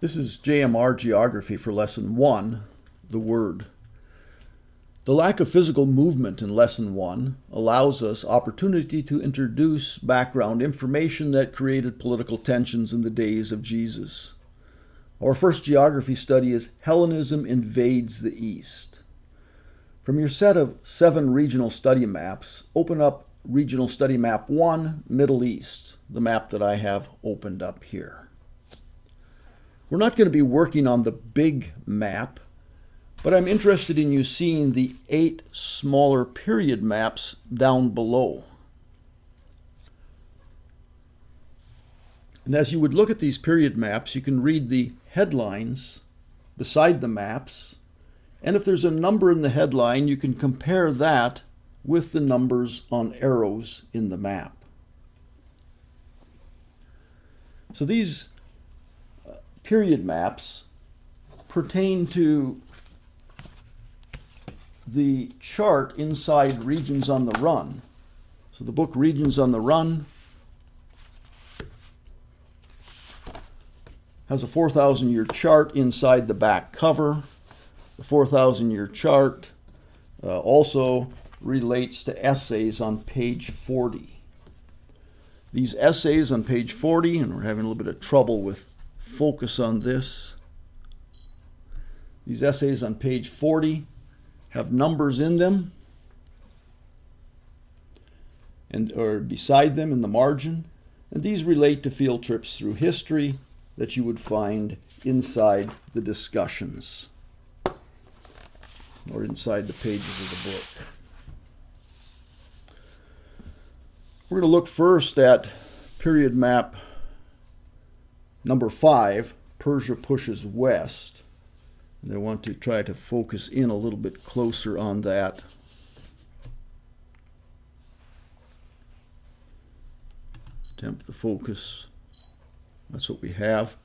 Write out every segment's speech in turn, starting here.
This is JMR Geography for Lesson 1, the word. The lack of physical movement in Lesson 1 allows us opportunity to introduce background information that created political tensions in the days of Jesus. Our first geography study is Hellenism Invades the East. From your set of 7 regional study maps, open up Regional Study Map 1, Middle East, the map that I have opened up here. We're not going to be working on the big map, but I'm interested in you seeing the 8 smaller period maps down below. And as you would look at these period maps, you can read the headlines beside the maps, and if there's a number in the headline, you can compare that with the numbers on arrows in the map. So these period maps pertain to the chart inside Regions on the Run. So the book Regions on the Run has a 4,000-year chart inside the back cover. The 4,000-year chart also relates to essays on page 40. These essays on page 40, and we're having a little bit of trouble with focus on this. These essays on page 40 have numbers in them or beside them in the margin, and these relate to field trips through history that you would find inside the discussions or inside the pages of the book. We're going to look first at period map number 5, Persia pushes west. And I want to try to focus in a little bit closer on that. Attempt the focus. That's what we have.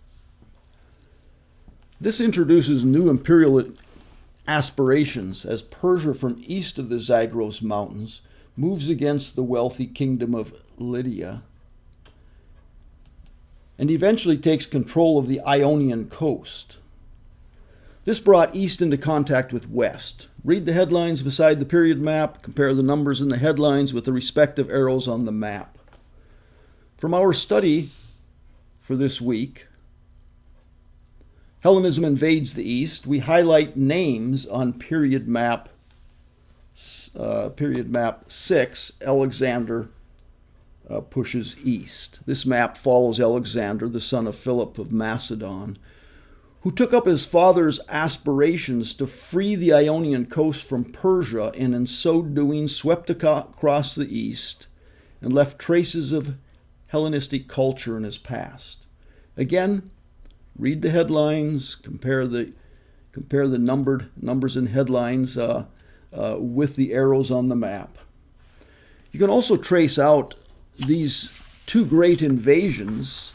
This introduces new imperial aspirations as Persia from east of the Zagros Mountains moves against the wealthy kingdom of Lydia and eventually takes control of the Ionian coast. This brought east into contact with west. Read the headlines beside the period map, compare the numbers in the headlines with the respective arrows on the map. From our study for this week, Hellenism Invades the East, we highlight names on period map 6, Alexander pushes east. This map follows Alexander, the son of Philip of Macedon, who took up his father's aspirations to free the Ionian coast from Persia, and in so doing swept across the east and left traces of Hellenistic culture in his past. Again, read the headlines, compare the numbers in headlines with the arrows on the map. You can also trace out these 2 great invasions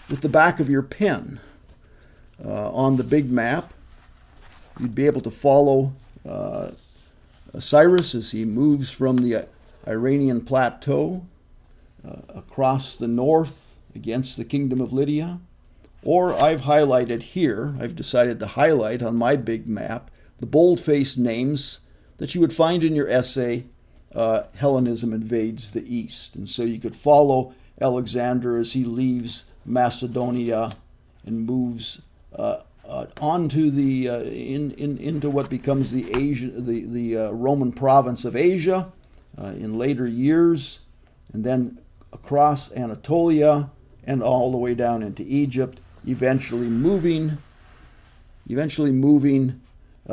with the back of your pen. On the big map, you'd be able to follow Cyrus as he moves from the Iranian plateau across the north against the kingdom of Lydia. Or I've highlighted here, I've decided to highlight on my big map, the bold-faced names that you would find in your essay, Hellenism Invades the East. And so you could follow Alexander as he leaves Macedonia and moves onto the into what becomes the Roman province of Asia in later years, and then across Anatolia and all the way down into Egypt, eventually moving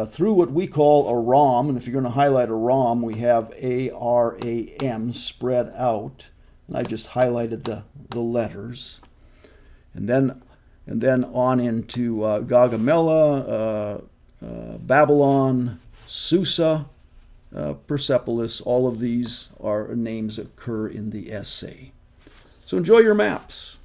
through what we call Aram. And if you're going to highlight Aram, we have A-R-A-M spread out, and I just highlighted the letters, and then on into Gaugamela, Babylon, Susa, Persepolis. All of these are names that occur in the essay. So enjoy your maps.